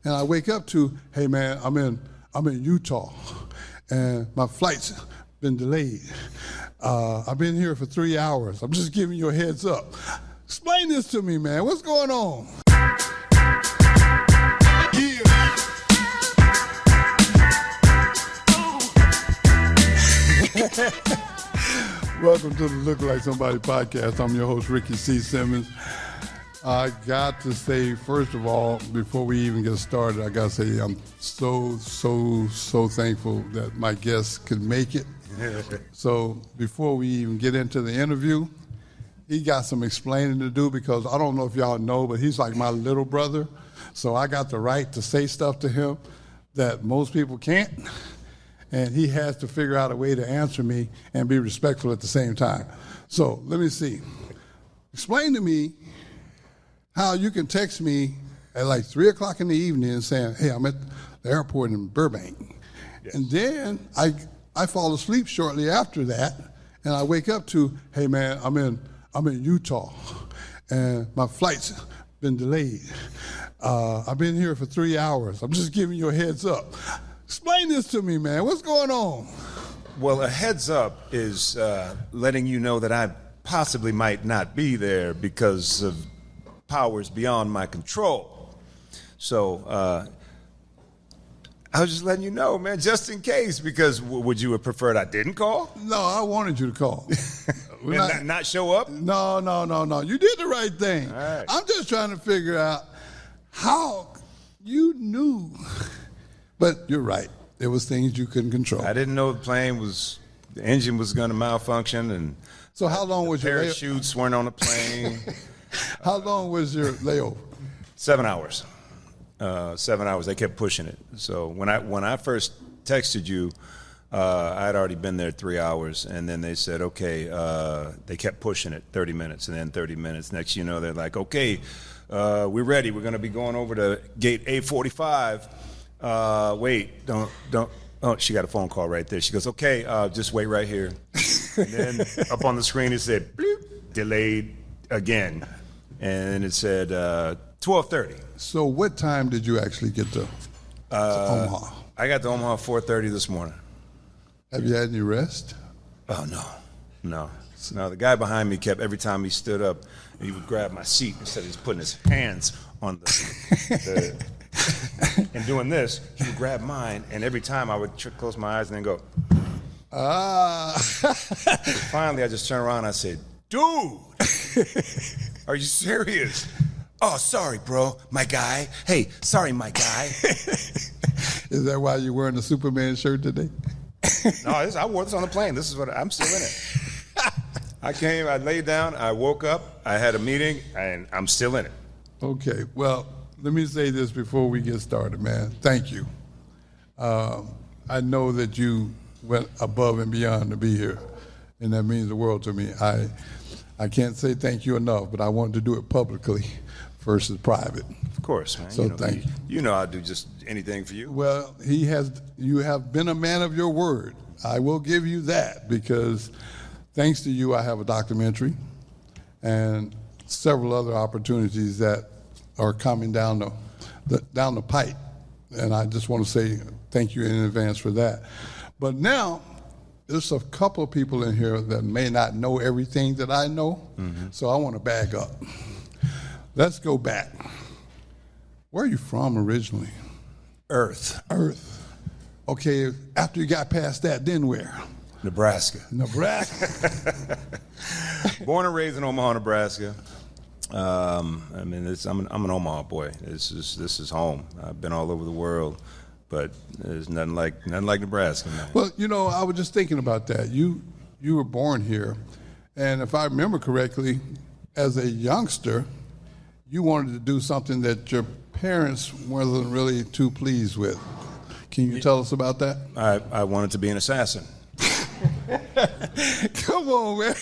and I wake up to, hey man, I'm in Utah, and my flight's been delayed. I've been here for 3 hours. I'm just giving you a heads up. Explain this to me, man. What's going on? Yeah. Welcome to the Look Like Somebody podcast. I'm your host, Ricky C. Simmons. I got to say, first of all, before we even get started, I got to say I'm so thankful that my guests could make it. So before we even get into the interview, he got some explaining to do because I don't know if y'all know, but he's like my little brother. So I got the right to say stuff to him that most people can't. And he has to figure out a way to answer me and be respectful at the same time. So let me see. Explain to me how you can text me at like 3 o'clock in the evening and saying, hey, I'm at the airport in Burbank. Yes. And then I fall asleep shortly after that, and I wake up to, hey man, I'm in Utah, and my flight's been delayed. I've been here for 3 hours. I'm just giving you a heads up. Explain this to me, man. What's going on? Well, a heads up is letting you know that I possibly might not be there because of powers beyond my control. So I was just letting you know, man, just in case, because would you have preferred I didn't call? No, I wanted you to call. not show up? No. You did the right thing. All right. I'm just trying to figure out how you knew. But you're right. There was things you couldn't control. I didn't know the engine was going to malfunction, and so how long was your parachutes weren't on the plane. How long was your layover? 7 hours. 7 hours. They kept pushing it. So when I first texted you, I had already been there 3 hours, and then they said, okay, they kept pushing it, 30 minutes, and then 30 minutes. Next, you know, they're like, okay, we're ready. We're going to be going over to gate A45. Wait, don't. Oh, she got a phone call right there. She goes, okay, just wait right here. And then up on the screen it said, bloop, delayed again. And it said 12:30. So what time did you actually get to Omaha? I got to Omaha 4:30 this morning. Have you had any rest? Oh, no. No, the guy behind me kept, every time he stood up, he would grab my seat instead of just putting his hands on the and doing this, he would grab mine, and every time I would close my eyes and then go, Finally, I just turned around and I said, dude, are you serious? Oh, sorry, bro, my guy. Hey, sorry, my guy. Is that why you're wearing a Superman shirt today? No, I wore this on the plane. This is what I'm still in it. I came, I laid down, I woke up, I had a meeting, and I'm still in it. Okay, well, let me say this before we get started, man. Thank you. I know that you went above and beyond to be here, and that means the world to me. I can't say thank you enough, but I wanted to do it publicly versus private. Of course, man. So thank you. You know I'd do just anything for you. Well, you have been a man of your word. I will give you that because thanks to you, I have a documentary and several other opportunities that are coming down the pipe. And I just want to say thank you in advance for that. But now, there's a couple of people in here that may not know everything that I know, so I want to bag up. Let's go back. Where are you from originally? Earth. Okay, after you got past that, then where? Nebraska. Born and raised in Omaha, Nebraska. I'm an Omaha boy. This is home. I've been all over the world, but there's nothing like Nebraska, man. Well, you know, I was just thinking about that. You were born here, and if I remember correctly, as a youngster, you wanted to do something that your parents wasn't really too pleased with. Can you tell us about that? I wanted to be an assassin. Come on, man.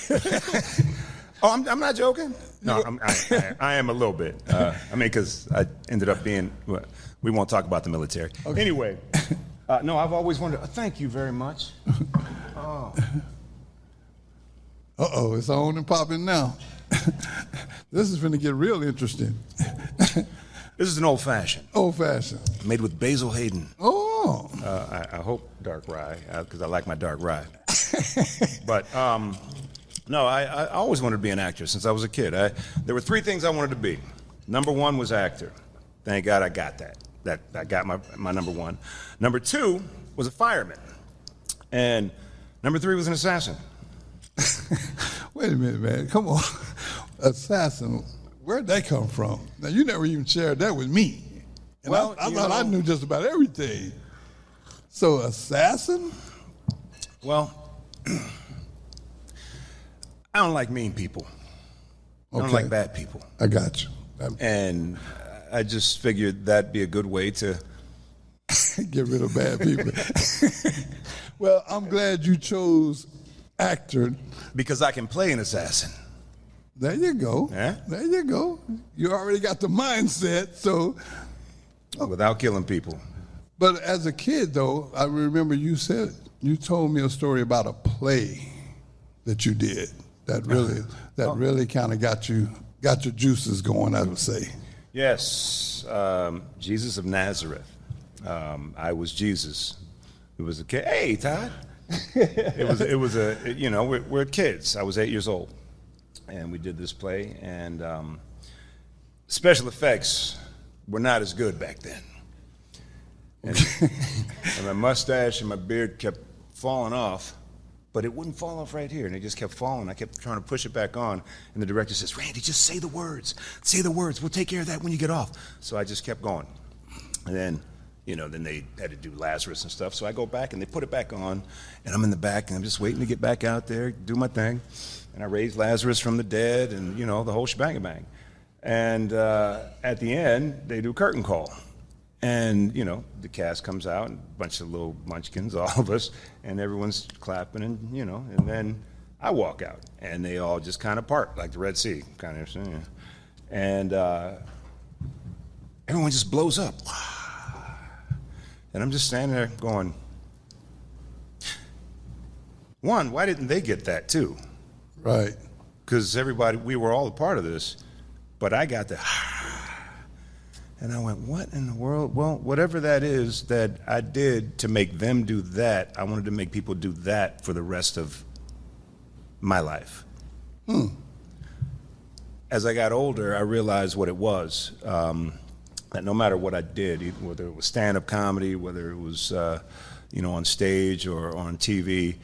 Oh, I'm not joking. No, I am a little bit. Because I ended up being. We won't talk about the military. Okay. Anyway, no, I've always wondered. Thank you very much. Oh. Uh-oh, it's on and popping now. This is going to get real interesting. This is an old-fashioned. Old-fashioned. Made with Basil Hayden. Oh. I hope dark rye, because I like my dark rye. But, no, I always wanted to be an actor since I was a kid. There were 3 things I wanted to be. Number 1 was actor. Thank God I got that. I got my number 1. Number 2 was a fireman. And number 3 was an assassin. Wait a minute, man. Come on. Assassin. Where'd that come from? Now, you never even shared that with me. And Well, I thought I knew just about everything. So, assassin? Well, I don't like mean people. I don't like bad people. I got you. And I just figured that'd be a good way to get rid of bad people. Well, I'm glad you chose actor. Because I can play an assassin. There you go. Yeah? There you go. You already got the mindset, so. Without killing people. But as a kid, though, I remember you told me a story about a play that you did that really kind of got your juices going, I would say. Yes, Jesus of Nazareth. I was Jesus. It was a kid. Hey, Todd. We're kids. I was 8 years old, and we did this play, and special effects were not as good back then. And my mustache and my beard kept falling off, but it wouldn't fall off right here, and it just kept falling. I kept trying to push it back on, and the director says, "Randy, just say the words. Say the words. We'll take care of that when you get off." So I just kept going, and then they had to do Lazarus and stuff. So I go back, and they put it back on, and I'm in the back, and I'm just waiting to get back out there, do my thing, and I raised Lazarus from the dead, and the whole shebang bang. And at the end, they do curtain call. And, the cast comes out, and a bunch of little munchkins, all of us, and everyone's clapping, and, and then I walk out, and they all just kind of part, like the Red Sea, kind of, and everyone just blows up. And I'm just standing there going, one, why didn't they get that too? Right. Because we were all a part of this, but I got the and I went, what in the world? Well, whatever that is that I did to make them do that, I wanted to make people do that for the rest of my life. As I got older, I realized what it was, that no matter what I did, whether it was stand-up comedy, whether it was on stage or on TV,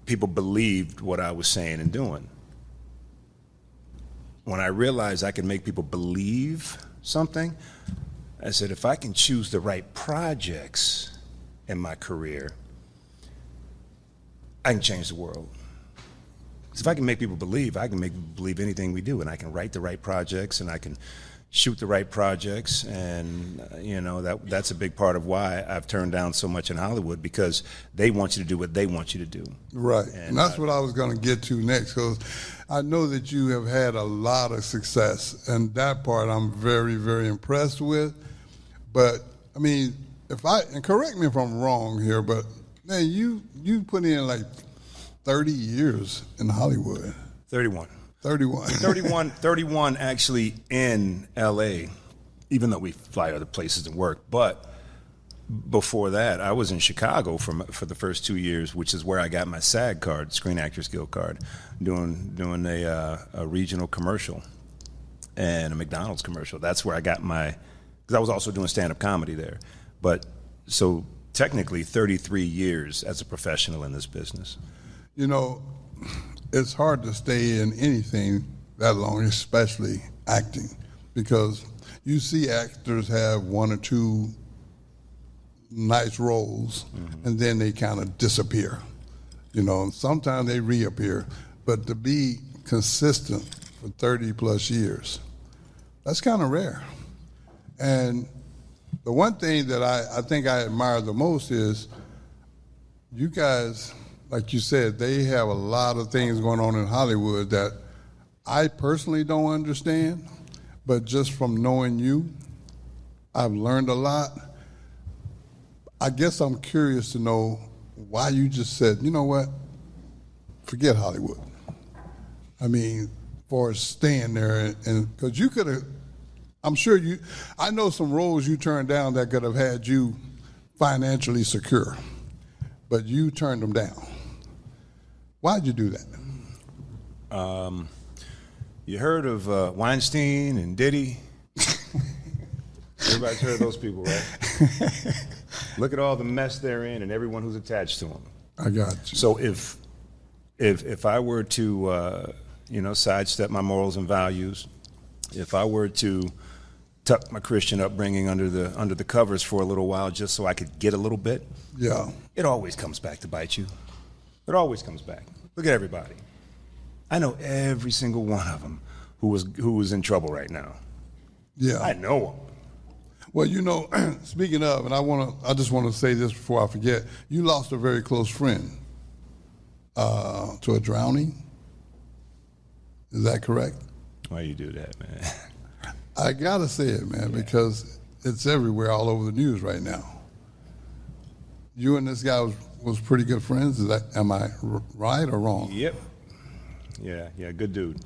people believed what I was saying and doing. When I realized I could make people believe something, I said, if I can choose the right projects in my career, I can change the world. Because if I can make people believe, I can make people believe anything we do, and I can write the right projects, and I can shoot the right projects, and that's a big part of why I've turned down so much in Hollywood, because they want you to do what they want you to do. Right, and that's what I was going to get to next, because I know that you have had a lot of success, and that part I'm very, very impressed with. But I mean, and correct me if I'm wrong here, but man, you put in like 30 years in Hollywood. 31. 31 actually in L.A., even though we fly other places and work. But before that, I was in Chicago for the first 2 years, which is where I got my SAG card, Screen Actors Guild card, doing a regional commercial and a McDonald's commercial. That's where I got because I was also doing stand-up comedy there. But so technically 33 years as a professional in this business. It's hard to stay in anything that long, especially acting, because you see actors have one or two nice roles, and then they kind of disappear. Sometimes they reappear, but to be consistent for 30 plus years, that's kind of rare. And the one thing that I think I admire the most is you guys, like you said, they have a lot of things going on in Hollywood that I personally don't understand, but just from knowing you, I've learned a lot. I guess I'm curious to know why you just said, you know what, forget Hollywood. I mean, for staying there, and because you could have I'm sure I know some roles you turned down that could have had you financially secure, but you turned them down. Why'd you do that? You heard of Weinstein and Diddy? Everybody's heard of those people, right? Look at all the mess they're in and everyone who's attached to them. I got you. So if I were to sidestep my morals and values, if I were to tuck my Christian upbringing under the covers for a little while just so I could get a little bit, yeah, it always comes back to bite you. It always comes back. Look at everybody. I know every single one of them who was in trouble right now. Yeah, I know them. Well, speaking of, and I just want to say this before I forget. You lost a very close friend to a drowning. Is that correct? Why you do that, man? I gotta say it, man, because it's everywhere, all over the news right now. You and this guy was pretty good friends. Am I right or wrong? Yep. Yeah, good dude.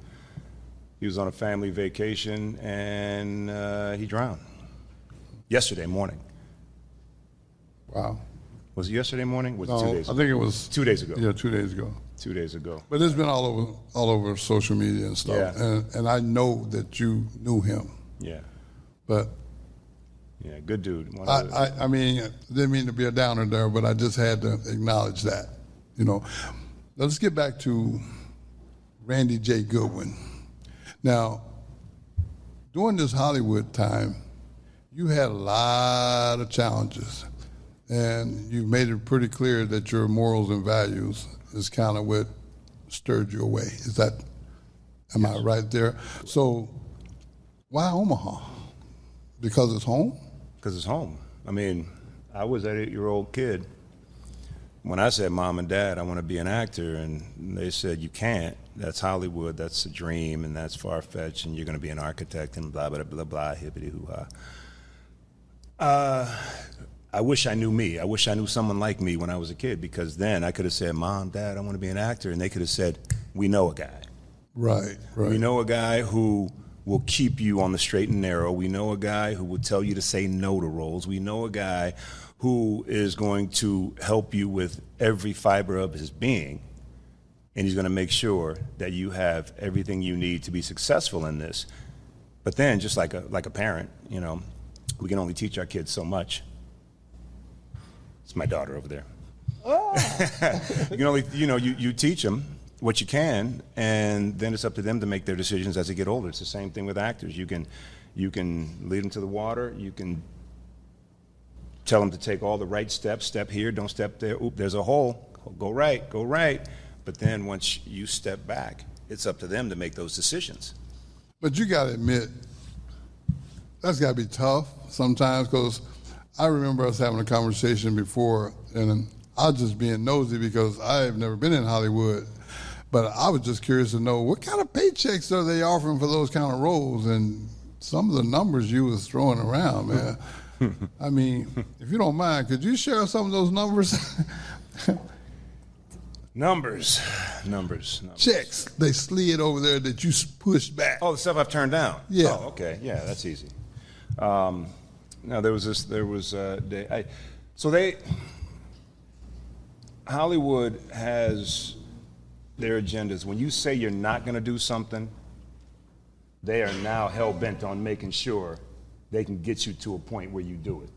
He was on a family vacation and he drowned yesterday morning. Wow. Was it yesterday morning? Was it 2 days ago? I think it was 2 days ago. Yeah, 2 days ago. 2 days ago. But it's been all over social media and stuff. Yeah. And I know that you knew him. Yeah. But yeah, good dude. I mean, didn't mean to be a downer there, but I just had to acknowledge that. Let's get back to Randy J. Goodwin. Now, during this Hollywood time, you had a lot of challenges, and you made it pretty clear that your morals and values is kind of what stirred you away. Am I right there? So, why Omaha? Because it's home? Because it's home. I mean, I was an 8-year-old kid. When I said, Mom and Dad, I want to be an actor, and they said, you can't. That's Hollywood, that's a dream, and that's far-fetched, and you're going to be an architect, and blah, blah, blah, blah, hippity-hoo-ha. I wish I knew me. I wish I knew someone like me when I was a kid, because then I could have said, Mom, Dad, I want to be an actor, and they could have said, we know a guy. Right. We know a guy who will keep you on the straight and narrow. We know a guy who will tell you to say no to roles. We know a guy who is going to help you with every fiber of his being, and he's going to make sure that you have everything you need to be successful in this. But then, just like a parent, we can only teach our kids so much. It's my daughter over there. Oh. You can only, you teach them what you can, and then it's up to them to make their decisions as they get older. It's the same thing with actors. You can lead them to the water. You can tell them to take all the right steps. Step here, don't step there. Oop, there's a hole. Go right, go right. But then once you step back, it's up to them to make those decisions. But you got to admit, that's got to be tough sometimes, because I remember us having a conversation before, and I was just being nosy because I have never been in Hollywood. But I was just curious to know, what kind of paychecks are they offering for those kind of roles? And some of the numbers you was throwing around, man. I mean, if you don't mind, could you share some of those numbers? Numbers. Checks they slid over there that you pushed back. Oh, the stuff I've turned down? Yeah. Oh, okay. Yeah, that's easy. Now, Hollywood has their agendas. When you say you're not going to do something, they are now hell-bent on making sure they can get you to a point where you do it.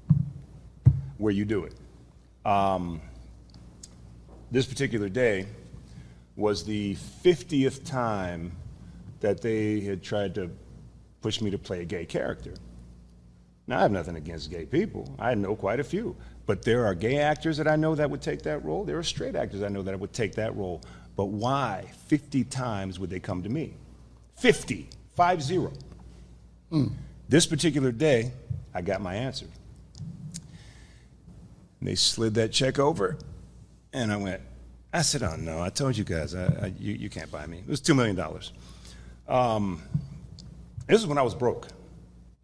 This particular day was the 50th time that they had tried to push me to play a gay character. Now, I have nothing against gay people. I know quite a few. But there are gay actors that I know that would take that role. There are straight actors I know that would take that role. But why 50 times would they come to me? 50. This particular day, I got my answer. And they slid that check over, and I said, oh, no, I told you guys, you can't buy me. It was $2 million. This is when I was broke.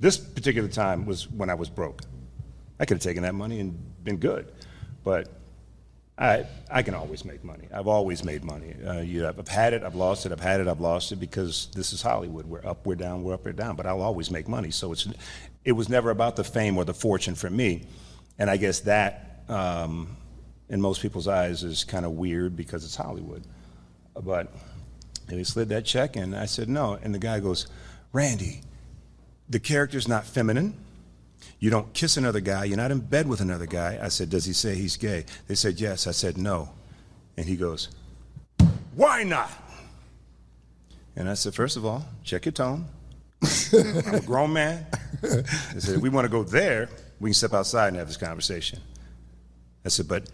This particular time was when I was broke. I could have taken that money and been good. But I can always make money. I've always made money. I've had it, I've lost it, I've had it, I've lost it, because this is Hollywood. We're up, we're down, we're up, we're down. But I'll always make money. So it was never about the fame or the fortune for me. And I guess that, in most people's eyes, is kind of weird because it's Hollywood. But they slid that check, and I said no. And the guy goes, Randy, the character's not feminine. You don't kiss another guy. You're not in bed with another guy. I said, does he say he's gay? They said, yes. I said, no. And he goes, why not? And I said, first of all, check your tone. I'm a grown man. I said, if we want to go there, we can step outside and have this conversation. I said, but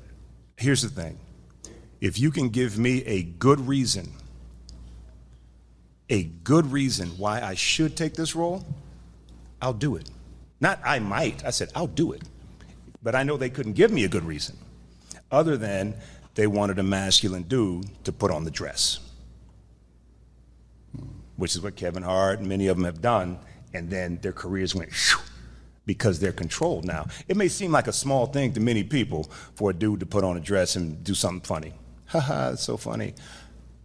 here's the thing. If you can give me a good reason why I should take this role, I'll do it. Not I might. I said, I'll do it. But I know they couldn't give me a good reason other than they wanted a masculine dude to put on the dress, which is what Kevin Hart and many of them have done. And then their careers went shoo, because they're controlled now. It may seem like a small thing to many people for a dude to put on a dress and do something funny. Haha, it's so funny.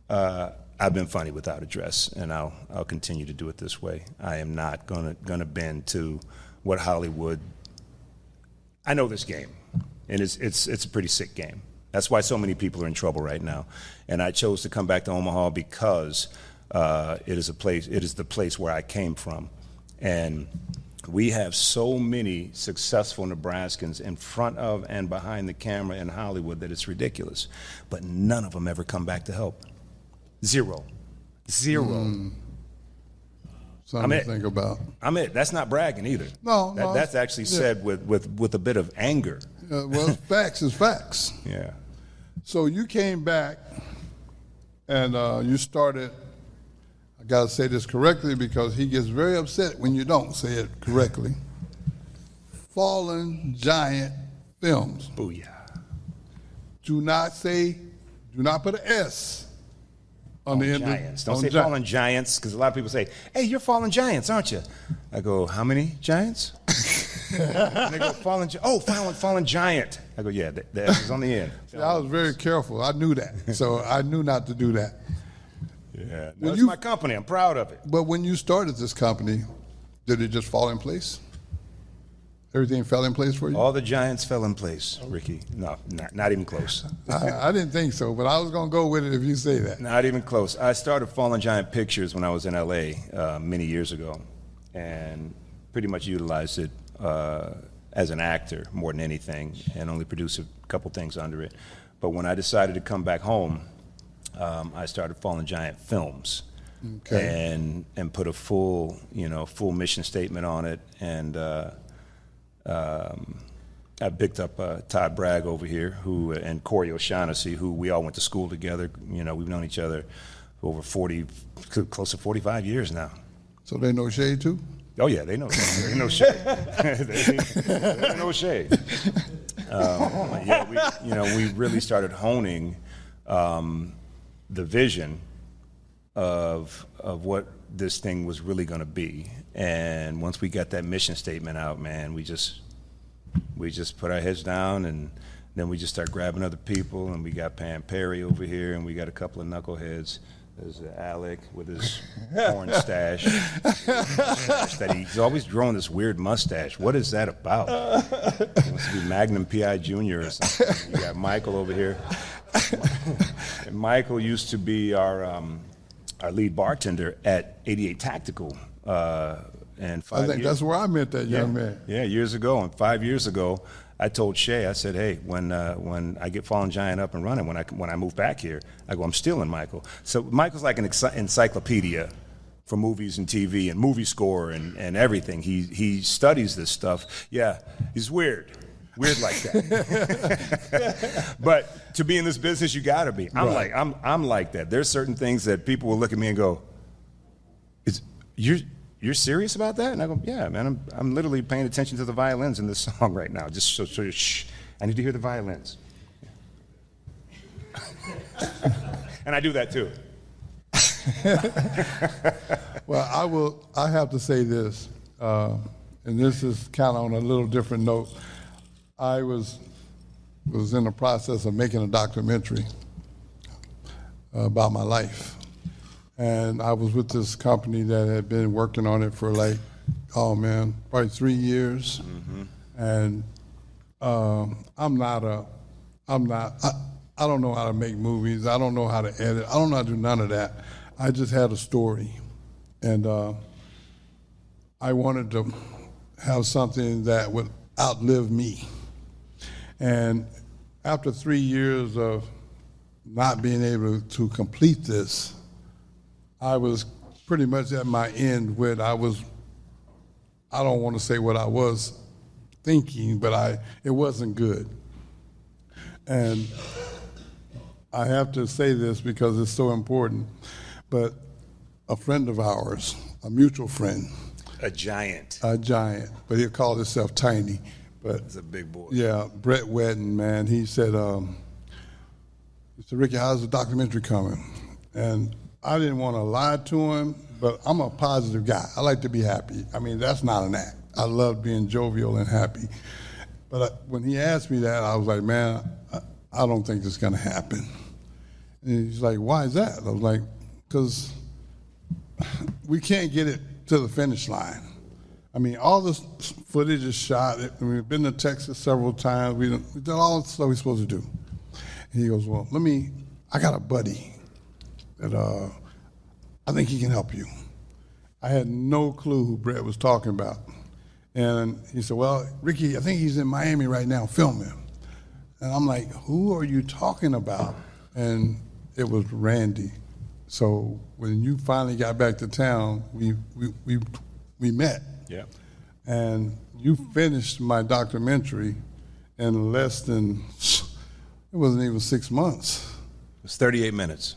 I've been funny without a dress, and I'll continue to do it this way. I am not gonna bend to what Hollywood. I know this game, and it's a pretty sick game. That's why so many people are in trouble right now. And I chose to come back to Omaha because it is the place where I came from, and we have so many successful Nebraskans in front of and behind the camera in Hollywood that it's ridiculous. But none of them ever come back to help. Zero. Something to think about. That's not bragging either. No, that's actually said with a bit of anger. Well, facts is facts. Yeah. So you came back and you started. I gotta say this correctly because he gets very upset when you don't say it correctly. Fallen Giant Films. Booyah. Do not put an S on the end Giants. of Don't say Fallen Giants, because a lot of people say, hey, you're Fallen Giants, aren't you? I go, how many Giants? And they go, Fallen Giant. I go, yeah, the S is on the end. See, I was very careful. I knew that. So I knew not to do that. Yeah, that's my company. I'm proud of it. But when you started this company, did it just fall in place? Everything fell in place for you? All the Giants fell in place, Ricky. No, not even close. I didn't think so, but I was going to go with it if you say that. Not even close. I started Fallen Giant Pictures when I was in L.A. Many years ago, and pretty much utilized it as an actor more than anything, and only produced a couple things under it. But when I decided to come back home, I started Fallen Giant Films, and put a full mission statement on it, and I picked up Todd Bragg over here, and Corey O'Shaughnessy, who we all went to school together. We've known each other for over close to 45 years now. So they know Shay too? Oh yeah, they know. They know Shay. They know Shay. We really started honing the vision of what this thing was really going to be. And once we got that mission statement out, man, we just put our heads down, and then we just start grabbing other people, and we got Pam Perry over here, and we got a couple of knuckleheads. There's Alec with his porn stash. He's always growing this weird mustache. What is that about? He wants to be Magnum P.I. Jr. or something. You got Michael over here. And Michael used to be our lead bartender at 88 Tactical. And I think that's where I met that young man. Yeah, years ago. And 5 years ago, I told Shay, I said, hey, when I get Fallen Giant up and running, when I move back here, I go, I'm stealing Michael. So Michael's like an encyclopedia for movies and TV and movie score and everything. He studies this stuff. Yeah, he's weird like that. But to be in this business, you got to be. I'm like that. There's certain things that people will look at me and go, You're serious about that? And I go, yeah, man, I'm literally paying attention to the violins in this song right now. Just so shh, I need to hear the violins. And I do that too. Well, I have to say this, and this is kind of on a little different note. I was was in the process of making a documentary about my life. And I was with this company that had been working on it for like, probably 3 years. Mm-hmm. And I don't know how to make movies. I don't know how to edit. I don't know how to do none of that. I just had a story. And I wanted to have something that would outlive me. And after 3 years of not being able to complete this, I was pretty much at my end with I don't want to say what I was thinking, but it wasn't good. And I have to say this because it's so important, but a friend of ours, a mutual friend. A giant, but he'll call himself tiny. But he's a big boy. Yeah, Brett Wedden, man, he said, Ricky, how's the documentary coming? And I didn't want to lie to him, but I'm a positive guy. I like to be happy. I mean, that's not an act. I love being jovial and happy. But when he asked me that, I was like, man, I don't think this is going to happen. And he's like, why is that? I was like, because we can't get it to the finish line. I mean, all this footage is shot. We've been to Texas several times. We did all the stuff we're supposed to do. And he goes, well, I got a buddy that I think he can help you. I had no clue who Brett was talking about. And he said, well, Ricky, I think he's in Miami right now filming. And I'm like, who are you talking about? And it was Randy. So when you finally got back to town, we met. Yeah. And you finished my documentary in less than, it wasn't even 6 months. It was 38 minutes.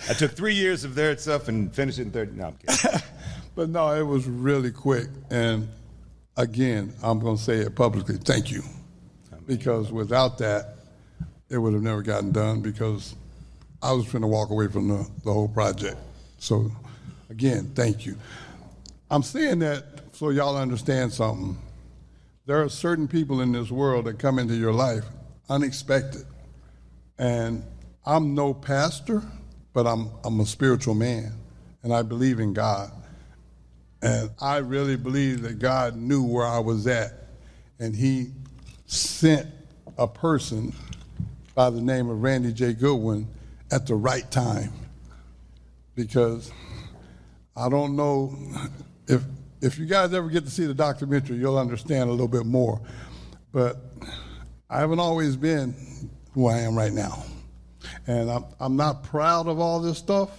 I took 3 years of their stuff and finished it in 30. No, I'm kidding. But no, it was really quick. And again, I'm going to say it publicly, thank you. Because without that, it would have never gotten done because I was going to walk away from the whole project. So again, thank you. I'm saying that so y'all understand something. There are certain people in this world that come into your life unexpected. And I'm no pastor, but I'm a spiritual man, and I believe in God. And I really believe that God knew where I was at, and he sent a person by the name of Randy J. Goodwin at the right time. Because I don't know if you guys ever get to see the documentary, you'll understand a little bit more. But I haven't always been who I am right now. And I'm not proud of all this stuff,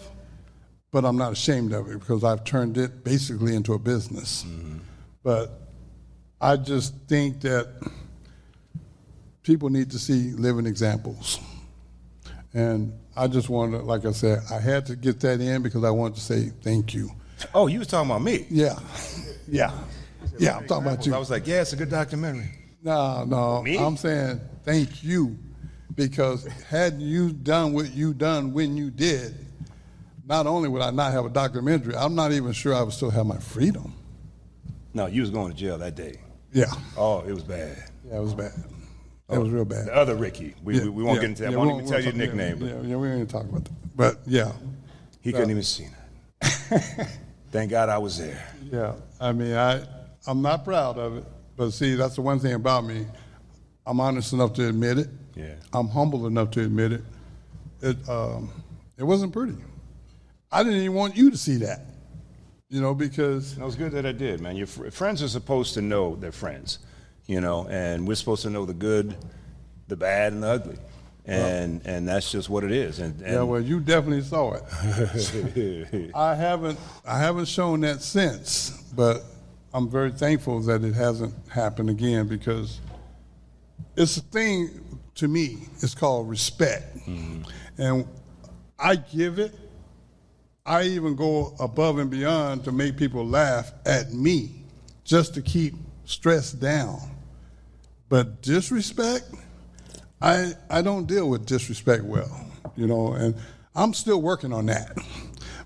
but I'm not ashamed of it because I've turned it basically into a business. Mm-hmm. But I just think that people need to see living examples. And I just wanted to, like I said, I had to get that in because I wanted to say thank you. Oh, you was talking about me? Yeah. I'm talking about you. I was like, yeah, it's a good documentary. No, me? I'm saying thank you because had you done what you done when you did, not only would I not have a documentary, I'm not even sure I would still have my freedom. No, you was going to jail that day. Yeah. Oh, it was bad. Yeah, it was bad. It was real bad. The other Ricky. We won't get into that. I won't even tell you the nickname. Yeah, we ain't even talk about that. But yeah. He couldn't even see it. Thank God I was there. Yeah. I mean, I'm not proud of it. But see, that's the one thing about me. I'm honest enough to admit it. Yeah. I'm humble enough to admit it. It wasn't pretty. I didn't even want you to see that. Because... It was good that I did, man. Your friends are supposed to know they're friends, and we're supposed to know the good, the bad, and the ugly. And that's just what it is. And yeah, well, you definitely saw it. I haven't shown that since, but I'm very thankful that it hasn't happened again because it's a thing to me. It's called respect, and I give it. I even go above and beyond to make people laugh at me, just to keep stress down. But disrespect. I don't deal with disrespect well, and I'm still working on that.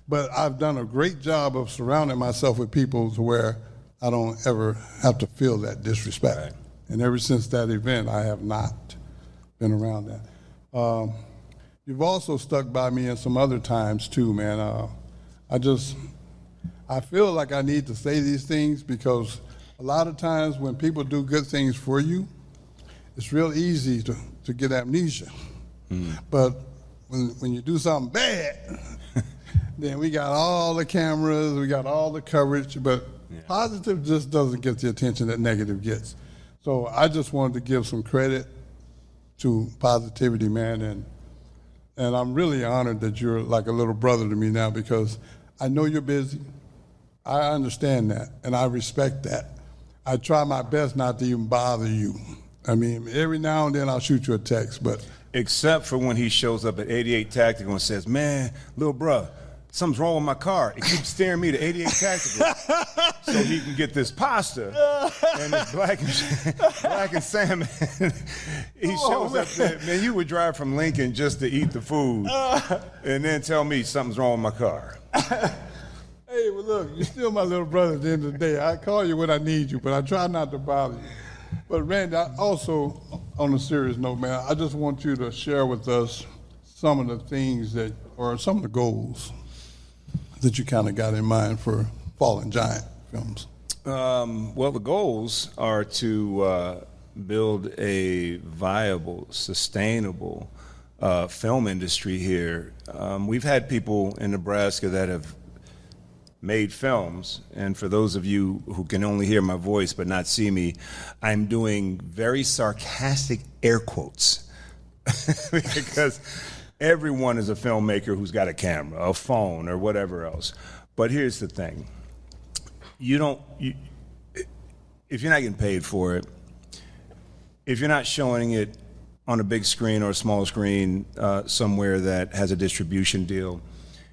But I've done a great job of surrounding myself with people to where I don't ever have to feel that disrespect. Right. And ever since that event, I have not been around that. You've also stuck by me in some other times too, man. I feel like I need to say these things because a lot of times when people do good things for you, it's real easy to get amnesia. But when you do something bad, then we got all the cameras, we got all the coverage, but positive just doesn't get the attention that negative gets. So I just wanted to give some credit to positivity, man, and I'm really honored that you're like a little brother to me now because I know you're busy. I understand that, and I respect that. I try my best not to even bother you. I mean, every now and then I'll shoot you a text, but... Except for when he shows up at 88 Tactical and says, man, little bruh, something's wrong with my car. It keeps steering me to 88 Tactical so he can get this pasta and this black and salmon. He shows up there. Man, you would drive from Lincoln just to eat the food and then tell me something's wrong with my car. Hey, well, look, you're still my little brother at the end of the day. I call you when I need you, but I try not to bother you. But, Randy, I also, on a serious note, man, I just want you to share with us some of the things or some of the goals that you kind of got in mind for Fallen Giant films. Well, the goals are to build a viable, sustainable film industry here. We've had people in Nebraska that have made films, and for those of you who can only hear my voice but not see me, I'm doing very sarcastic air quotes because everyone is a filmmaker who's got a camera, a phone, or whatever else. But here's the thing. If you're not getting paid for it, if you're not showing it on a big screen or a small screen somewhere that has a distribution deal,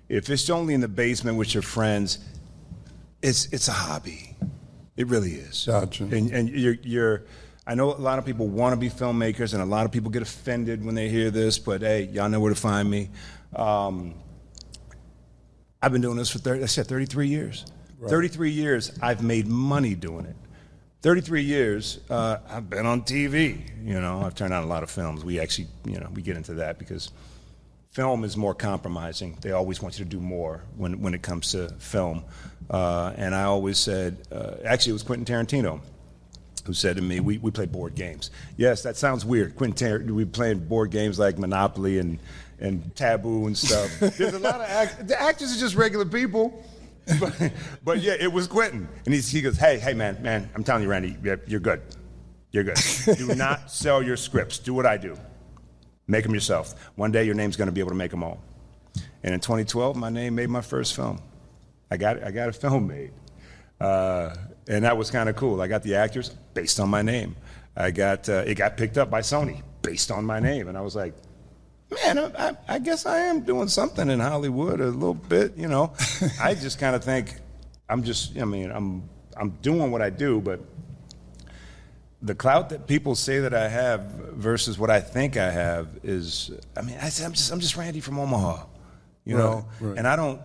if it's only in the basement with your friends, it's a hobby. It really is. Gotcha. And I know a lot of people want to be filmmakers, and a lot of people get offended when they hear this, but hey, y'all know where to find me. I've been doing this for 33 years. Right. 33 years, I've made money doing it. 33 years, I've been on TV. I've turned out a lot of films. We actually, we get into that because film is more compromising. They always want you to do more when it comes to film. And I always said, actually it was Quentin Tarantino who said to me, we play board games. Yes, that sounds weird. We playing board games like Monopoly and Taboo and stuff. There's a lot of the actors are just regular people. But yeah, it was Quentin. And he goes, hey man, I'm telling you, Randy, you're good. You're good. Do not sell your scripts. Do what I do. Make them yourself. One day your name's going to be able to make them all. And in 2012, my name made my first film. I got a film made. And that was kind of cool. I got the actors based on my name. It got picked up by Sony based on my name. And I was like, man, I guess I am doing something in Hollywood a little bit, I just kind of think I'm doing what I do, but the clout that people say that I have versus what I think I have is, I'm just Randy from Omaha, Right. And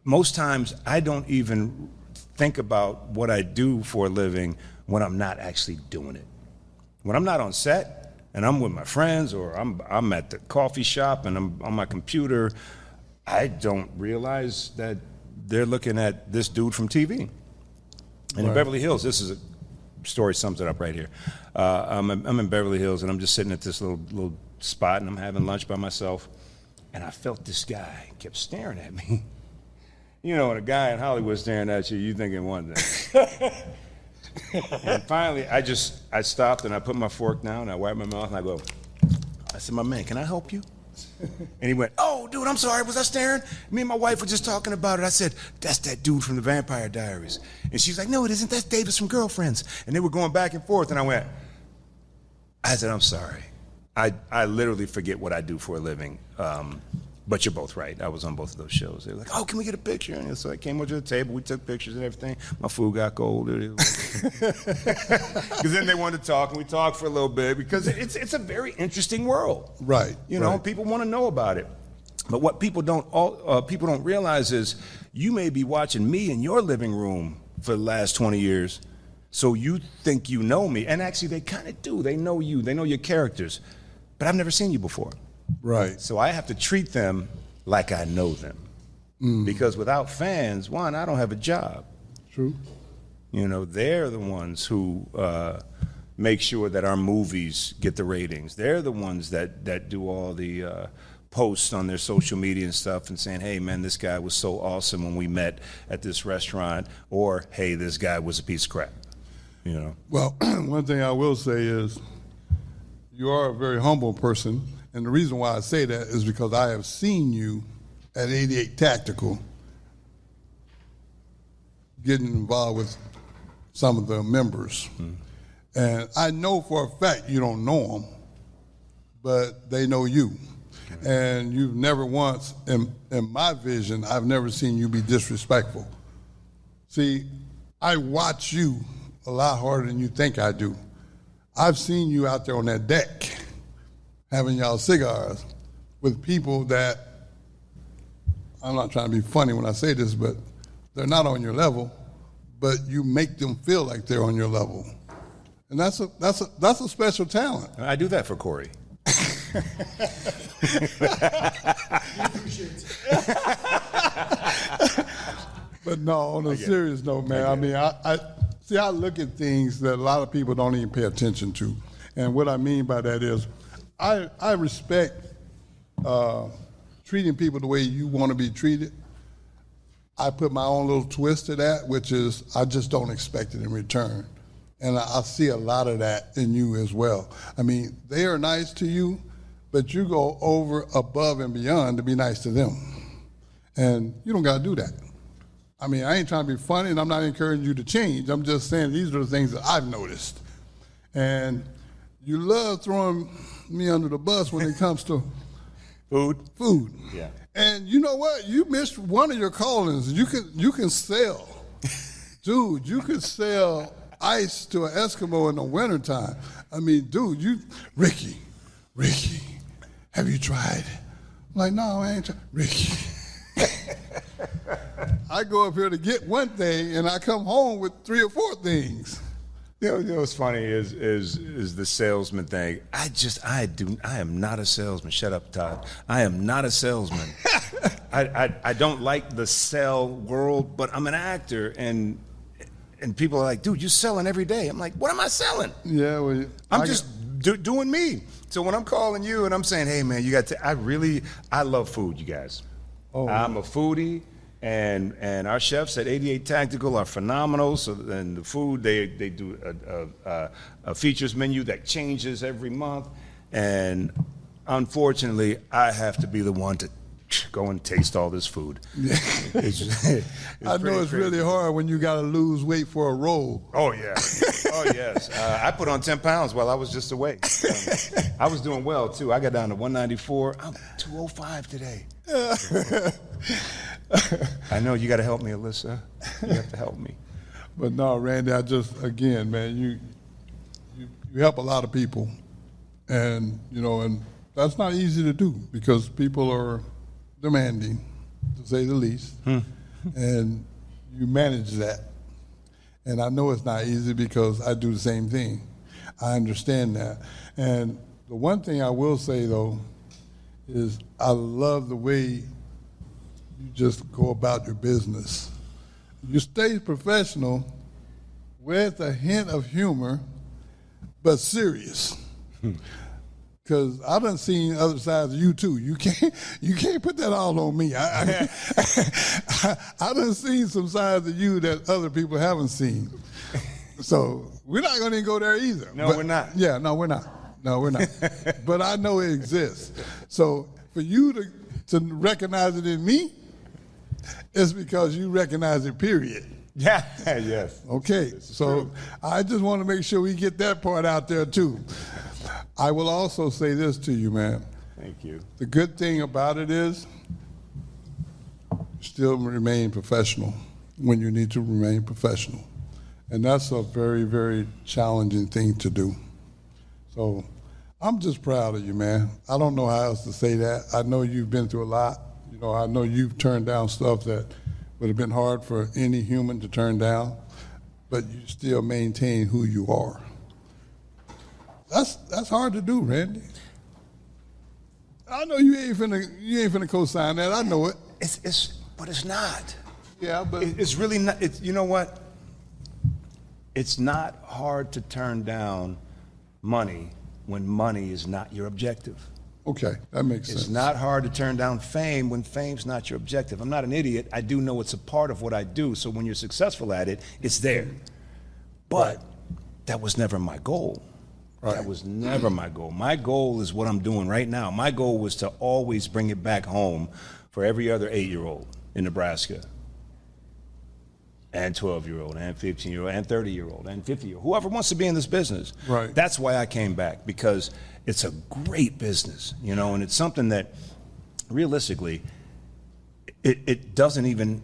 most times I don't even think about what I do for a living when I'm not actually doing it. When I'm not on set and I'm with my friends or I'm at the coffee shop and I'm on my computer, I don't realize that they're looking at this dude from TV. And Right. in Beverly Hills, this is a story sums it up right here. I'm in Beverly Hills and I'm just sitting at this little spot and I'm having lunch by myself, and I felt this guy kept staring at me. When a guy in Hollywood staring at you, you're thinking one thing. And finally, I stopped and I put my fork down and I wiped my mouth and I said, my man, can I help you? And he went, oh, dude, I'm sorry, was I staring? Me and my wife were just talking about it. I said, that's that dude from the Vampire Diaries. And she's like, no, it isn't. That's Davis from Girlfriends. And they were going back and forth, and I said, I'm sorry. I literally forget what I do for a living. But you're both right. I was on both of those shows. They were like, oh, can we get a picture? And so I came over to the table. We took pictures and everything. My food got colder. Because then they wanted to talk, and we talked for a little bit because it's a very interesting world. Right. Right. People want to know about it. But what people don't realize is you may be watching me in your living room for the last 20 years. So you think you know me. And actually, they kind of do. They know you. They know your characters. But I've never seen you before. Right. So I have to treat them like I know them. Because without fans, one, I don't have a job. True. You know, they're the ones who make sure that our movies get the ratings. They're the ones that do all the posts on their social media and stuff and saying, hey, man, this guy was so awesome when we met at this restaurant, or, hey, this guy was a piece of crap, you know. Well, one thing I will say is you are a very humble person, and the reason why I say that is because I have seen you at 88 Tactical getting involved with some of the members. And I know for a fact you don't know them, but they know you. And you've never once, in my vision, I've never seen you be disrespectful. See, I watch you a lot harder than you think I do. I've seen you out there on that deck having y'all cigars with people that, I'm not trying to be funny when I say this, but they're not on your level, but you make them feel like they're on your level. And that's a special talent. I do that for Corey. But no, on a serious note, man, I mean, I look at things that a lot of people don't even pay attention to. And what I mean by that is I respect treating people the way you want to be treated. I put my own little twist to that, which is I just don't expect it in return. And I see a lot of that in you as well. I mean, they are nice to you, but you go over, above, and beyond to be nice to them. And you don't got to do that. I mean, I ain't trying to be funny, and I'm not encouraging you to change. I'm just saying these are the things that I've noticed. And you love throwing me under the bus when it comes to food. Yeah. And you know what? You missed one of your callings. You can sell. Dude, you could sell ice to an Eskimo in the wintertime. I mean, dude, Ricky, have you tried? I'm like, no, I ain't tried. Ricky. I go up here to get one thing, and I come home with 3 or 4 things. You know what's funny is the salesman thing. I am not a salesman. Shut up, Todd. I am not a salesman. I don't like the sell world, but I'm an actor, and people are like, dude, you're selling every day. I'm like, what am I selling? Yeah, well, I'm just doing me. So when I'm calling you and I'm saying, hey man, you got to, I love food, you guys. Oh, I'm a foodie. And our chefs at 88 Tactical are phenomenal. So and the food, they do a features menu that changes every month. And unfortunately, I have to be the one to go and taste all this food. It's I know it's really hard when you got to lose weight for a roll. Oh, yeah. Oh, yes. I put on 10 pounds while I was just away. I was doing well, too. I got down to 194. I'm 205 today. I know you got to help me, Alyssa. You have to help me. But no, Randy, again, man, you help a lot of people, and and that's not easy to do because people are demanding, to say the least, and you manage that. And I know it's not easy because I do the same thing. I understand that. And the one thing I will say though is I love the way you just go about your business. You stay professional with a hint of humor, but serious. Because I done seen other sides of you too. You can't put that all on me. I done seen some sides of you that other people haven't seen. So we're not going to go there either. No, we're not. Yeah, no, we're not. No, we're not. But I know it exists. So for you to recognize it in me, it's because you recognize it, period. Yeah, yes. Okay, so true. I just want to make sure we get that part out there too. I will also say this to you, man. Thank you. The good thing about it is still remain professional when you need to remain professional. And that's a very, very challenging thing to do. So I'm just proud of you, man. I don't know how else to say that. I know you've been through a lot. I know you've turned down stuff that would have been hard for any human to turn down, but you still maintain who you are. That's hard to do, Randy. I know you ain't finna co-sign that. I know it. But it's not. Yeah, but It's really not. You know what? It's not hard to turn down money when money is not your objective. okay, that makes sense. It's not hard to turn down fame when fame's not your objective. I'm not an idiot. I do know it's a part of what I do. So when you're successful at it, it's there. But that was never my goal. Right. That was never my goal. My goal is what I'm doing right now. My goal was to always bring it back home for every other 8-year-old in Nebraska, and 12-year-old, and 15-year-old, and 30-year-old, and 50-year-old, whoever wants to be in this business. Right. That's why I came back, because it's a great business, you know, and it's something that, realistically, it doesn't even,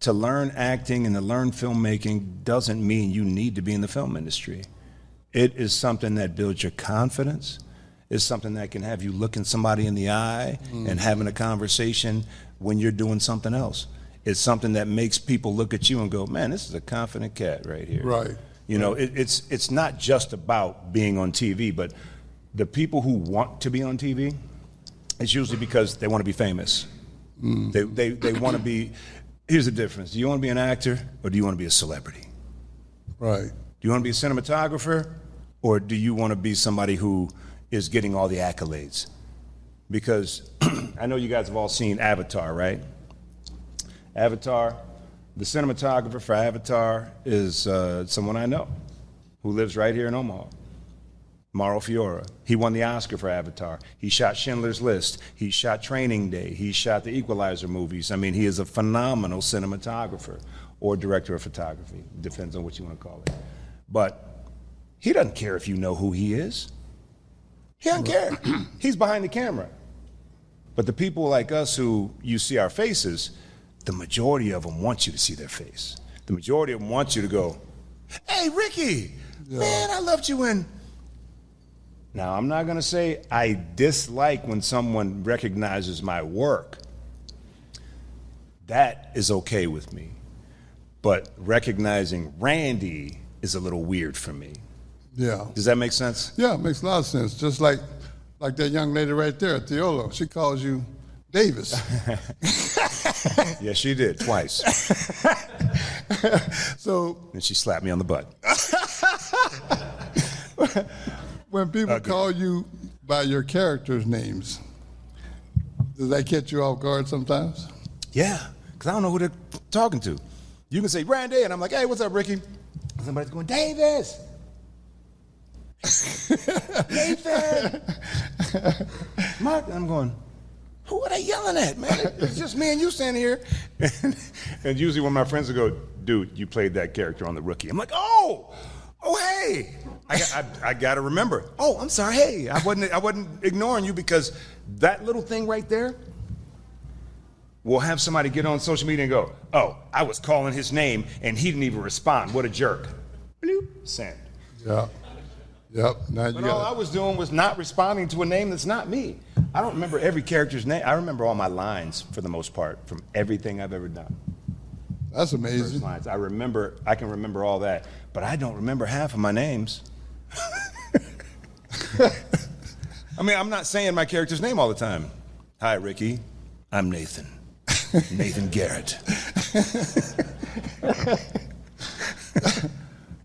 to learn acting and to learn filmmaking doesn't mean you need to be in the film industry. It is something that builds your confidence. It's something that can have you looking somebody in the eye and having a conversation when you're doing something else. It's something that makes people look at you and go, man, this is a confident cat right here. Right. You know, it's not just about being on TV, but the people who want to be on TV, it's usually because they want to be famous. They want to be, here's the difference. Do you want to be an actor or do you want to be a celebrity? Right. Do you want to be a cinematographer or do you want to be somebody who is getting all the accolades? Because I know you guys have all seen Avatar, right? Avatar, the cinematographer for Avatar is someone I know who lives right here in Omaha, Mauro Fiora. He won the Oscar for Avatar. He shot Schindler's List. He shot Training Day. He shot the Equalizer movies. I mean, he is a phenomenal cinematographer or director of photography. Depends on what you want to call it. But he doesn't care if you know who he is. He doesn't care. He's behind the camera. But the people like us who you see our faces, the majority of them want you to see their face. The majority of them want you to go, hey, Ricky, man, I loved you in. Now, I'm not going to say I dislike when someone recognizes my work. That is okay with me. But recognizing Randy is a little weird for me. Yeah. Does that make sense? Yeah, it makes a lot of sense. Just like that young lady right there, Theola. She calls you Davis. Yeah, she did, twice. So And she slapped me on the butt. when people call you by your characters' names, does that catch you off guard sometimes? Yeah, because I don't know who they're talking to. You can say, Randy, and I'm like, hey, what's up, Ricky? And somebody's going, Davis! Nathan! Mark, and I'm going, who are they yelling at, man? It's just me and you standing here. And usually when my friends will go, dude, you played that character on The Rookie. I'm like, oh, hey. I got to remember. Oh, I'm sorry, hey. I wasn't ignoring you because that little thing right there will have somebody get on social media and go, oh, I was calling his name and he didn't even respond. What a jerk. Bloop, send. Yeah. Yep. Now you But all I was doing was not responding to a name that's not me. I don't remember every character's name. I remember all my lines for the most part from everything I've ever done. That's amazing. First lines. I can remember all that, but I don't remember half of my names. I mean, I'm not saying my character's name all the time. Hi, Ricky. I'm Nathan. Nathan Garrett.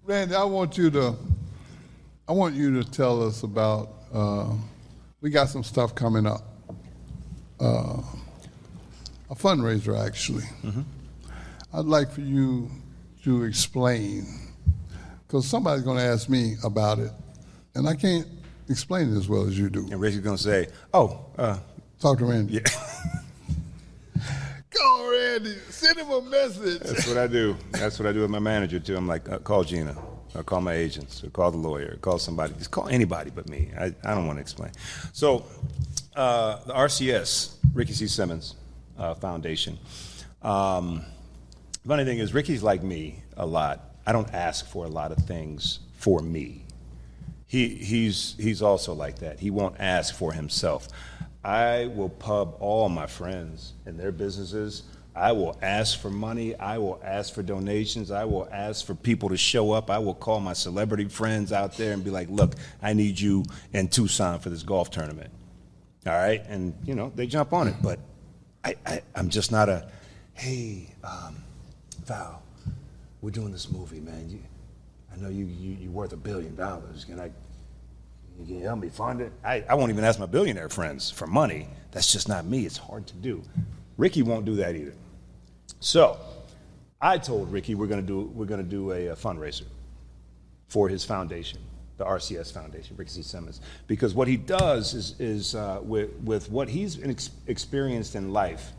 Randy, I want you to tell us about, we got some stuff coming up. A fundraiser, actually. Mm-hmm. I'd like for you to explain, because somebody's going to ask me about it, and I can't explain it as well as you do. And Ricky's going to say, Talk to Randy. yeah. Go on, Randy. Send him a message. That's what I do. That's what I do with my manager, too. I'm like, call Gina. Or call my agents, or call the lawyer, or call somebody. Just call anybody but me. I don't want to explain. So the RCS, Ricky C. Simmons Foundation. Funny thing is, Ricky's like me a lot. I don't ask for a lot of things for me. He's also like that. He won't ask for himself. I will pub all my friends and their businesses I will ask for money. I will ask for donations. I will ask for people to show up. I will call my celebrity friends out there and be like, look, I need you in Tucson for this golf tournament. All right? And, you know, they jump on it. But I'm just not a, hey, Val, we're doing this movie, man. I know you're worth $1 billion. Can you help me fund it? I won't even ask my billionaire friends for money. That's just not me. It's hard to do. Ricky won't do that either. So I told Ricky we're gonna do a fundraiser for his foundation, the RCS Foundation, Ricky C. Simmons, because what he does is with what he's experienced in life,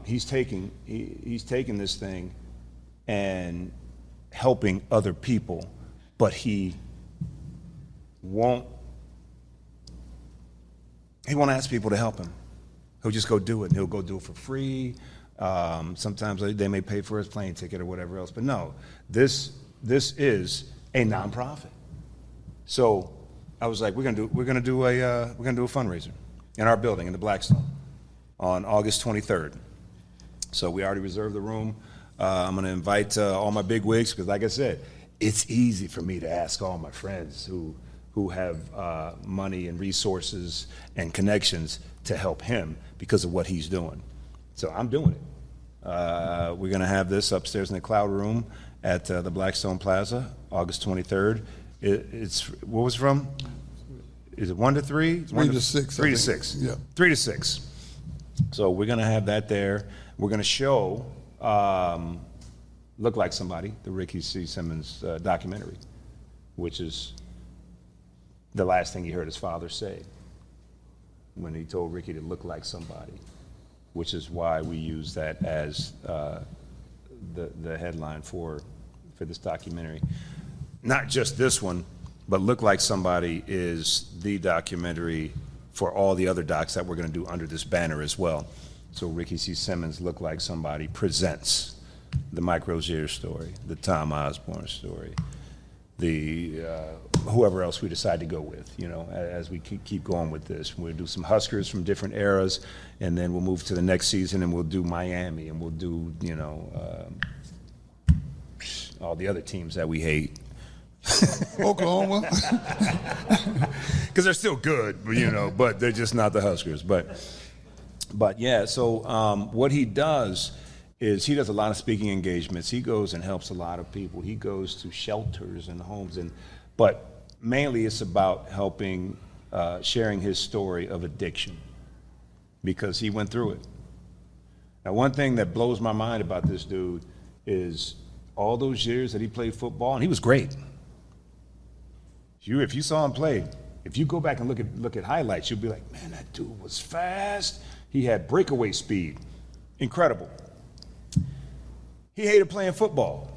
he's taking this thing and helping other people, but he won't ask people to help him. He'll just go do it, and he'll go do it for free. Sometimes they may pay for his plane ticket or whatever else, but no, this is a nonprofit. So I was like, we're gonna do a fundraiser in our building in the Blackstone on August 23rd. So we already reserved the room. I'm gonna invite all my big wigs because, like I said, it's easy for me to ask all my friends who have money and resources and connections to help him because of what he's doing. So I'm doing it. We're going to have this upstairs in the Cloud Room at the Blackstone Plaza, August 23rd. It's what was it from? Is it 1 to 3? 3 to 6. 3 to 6. Yeah. 3 to 6. So we're going to have that there. We're going to show Look Like Somebody, the Ricky C. Simmons documentary, which is the last thing he heard his father say when he told Ricky to look like somebody, which is why we use that as the headline for this documentary. Not just this one, but Look Like Somebody is the documentary for all the other docs that we're going to do under this banner as well. So Ricky C. Simmons, Look Like Somebody presents the Mike Rozier story, the Tom Osborne story, the whoever else we decide to go with, you know, as we keep going with this. We'll do some Huskers from different eras, and then we'll move to the next season, and we'll do Miami, and we'll do, you know, all the other teams that we hate. Oklahoma. Because they're still good, you know, but they're just not the Huskers. But yeah, so what he does is he does a lot of speaking engagements. He goes and helps a lot of people. He goes to shelters and homes, but mainly it's about helping, sharing his story of addiction because he went through it. Now, one thing that blows my mind about this dude is all those years that he played football, and he was great. If you saw him play, if you go back and look at highlights, you'll be like, man, that dude was fast. He had breakaway speed, incredible. He hated playing football.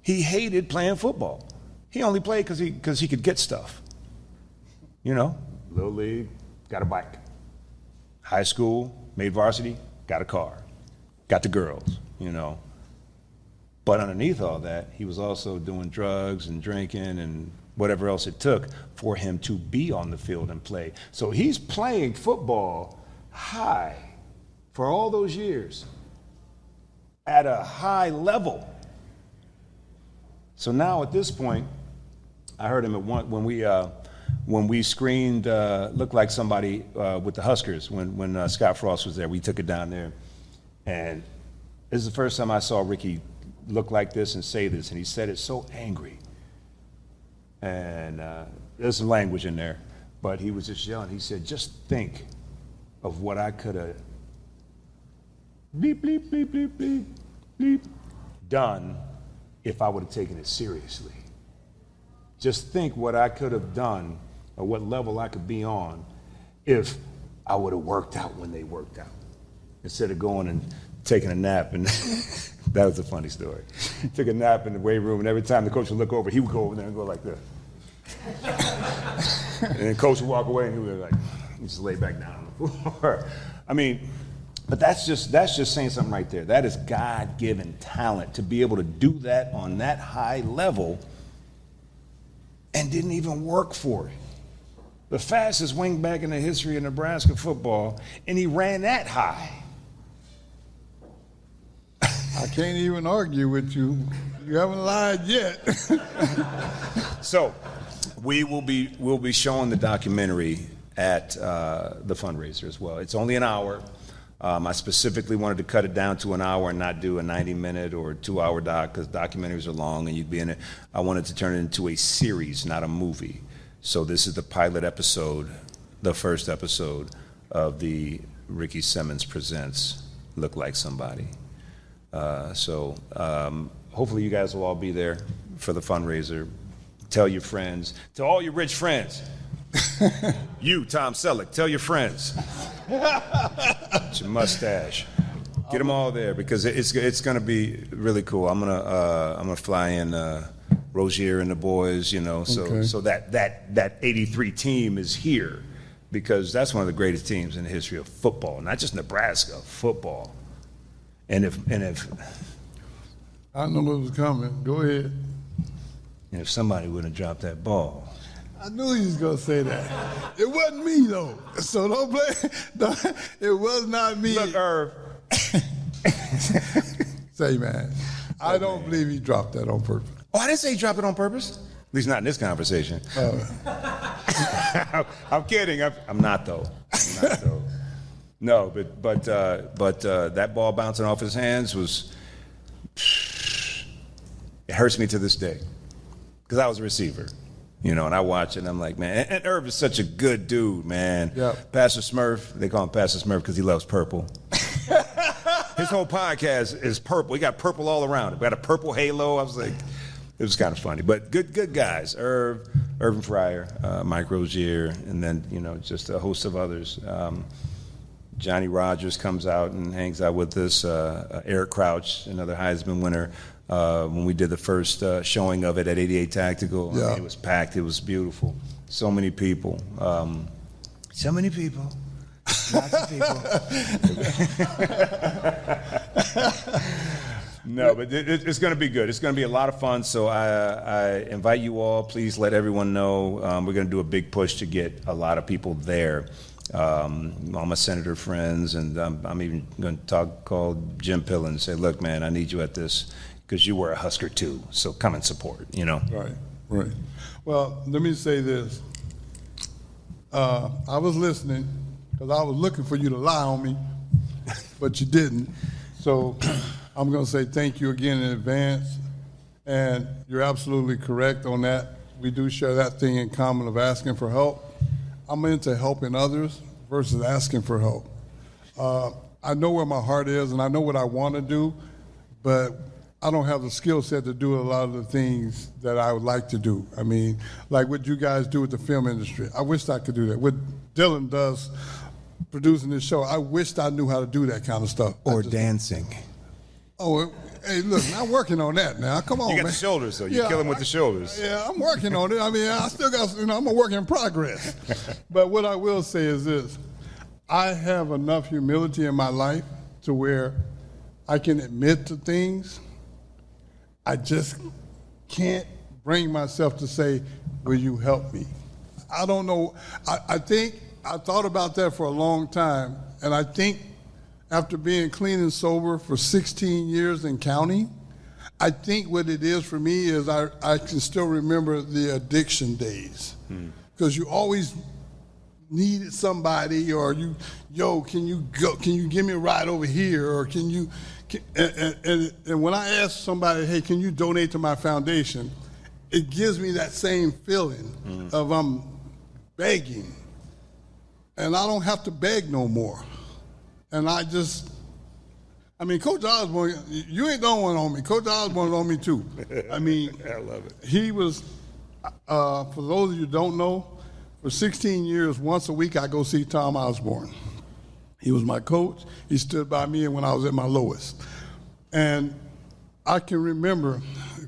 He hated playing football. He only played because he could get stuff. You know, little league, got a bike. High school, made varsity, got a car. Got the girls, you know. But underneath all that, he was also doing drugs and drinking and whatever else it took for him to be on the field and play. So he's playing football high for all those years at a high level. So now at this point, I heard him at one when we screened Look Like Somebody with the Huskers when Scott Frost was there. We took it down there, and this is the first time I saw Ricky look like this and say this, and he said it so angry. And there's some language in there, but he was just yelling. He said, just think of what I could have bleep, bleep, bleep, bleep, bleep, bleep, done if I would have taken it seriously. Just think what I could have done or what level I could be on if I would have worked out when they worked out. Instead of going and taking a nap, and that was a funny story. Took a nap in the weight room, and every time the coach would look over, he would go over there and go like this. And then coach would walk away, and he would like, he just lay back down on the floor. I mean, but that's just saying something right there. That is God-given talent to be able to do that on that high level and didn't even work for it. The fastest wingback in the history of Nebraska football, and he ran that high. I can't even argue with you. You haven't lied yet. So, we'll be showing the documentary at the fundraiser as well. It's only an hour. I specifically wanted to cut it down to an hour and not do a 90-minute or 2-hour doc because documentaries are long and you'd be in it. I wanted to turn it into a series, not a movie. So this is the pilot episode, the first episode of the Ricky Simmons Presents Look Like Somebody. So hopefully you guys will all be there for the fundraiser. Tell your friends. To all your rich friends. You, Tom Selleck, tell your friends. It's your mustache. Get them all there because it's going to be really cool. I'm gonna fly in Rozier and the boys, you know, so that 83 team is here because that's one of the greatest teams in the history of football, not just Nebraska, football. And if I know what was coming. Go ahead. And if somebody wouldn't have dropped that ball. I knew he was gonna say that. It wasn't me though, so don't blame. It was not me. Look, Irv. Say, man, I don't believe he dropped that on purpose. Oh, I didn't say he dropped it on purpose. At least not in this conversation. I'm kidding. I'm not though. No, but that ball bouncing off his hands was. It hurts me to this day because I was a receiver. You know, and I watch it, and I'm like, man, and Irv is such a good dude, man. Yep. Pastor Smurf, they call him Pastor Smurf because he loves purple. His whole podcast is purple. He got purple all around it. We got a purple halo. I was like, it was kind of funny. But good guys. Irvin Fryer, Mike Rozier, and then, you know, just a host of others. Johnny Rogers comes out and hangs out with us. Eric Crouch, another Heisman winner. When we did the first showing of it at 88 Tactical, yeah. I mean, it was packed. It was beautiful. So many people. Lots of people. No, but it's going to be good. It's going to be a lot of fun. So I invite you all. Please let everyone know. We're going to do a big push to get a lot of people there. All my senator friends, and I'm even going to call Jim Pillen and say, look, man, I need you at this. Because you were a Husker too, so come and support, you know? Right. Well, let me say this. I was listening because I was looking for you to lie on me, but you didn't. So I'm going to say thank you again in advance. And you're absolutely correct on that. We do share that thing in common of asking for help. I'm into helping others versus asking for help. I know where my heart is and I know what I want to do, but I don't have the skill set to do a lot of the things that I would like to do. I mean, like what you guys do with the film industry. I wished I could do that. What Dylan does producing this show, I wished I knew how to do that kind of stuff. Or dancing. Oh, hey, look, I'm working on that now. Come on, man. You got the shoulders, though. You kill him with the shoulders. Yeah, I'm working on it. I mean, I still got, I'm a work in progress. But what I will say is this. I have enough humility in my life to where I can admit to things. I just can't bring myself to say, will you help me? I don't know. I think I thought about that for a long time, and I think after being clean and sober for 16 years and counting, I think what it is for me is I can still remember the addiction days. Because you always needed somebody, or can you give me a ride over here, or can you... And when I ask somebody, hey, can you donate to my foundation, it gives me that same feeling of I'm begging. And I don't have to beg no more. And Coach Osborne, you ain't the only one on me. Coach Osborne on me too. I mean, I love it. He was, for those of you who don't know, for 16 years, once a week I go see Tom Osborne. He was my coach. He stood by me when I was at my lowest. And I can remember,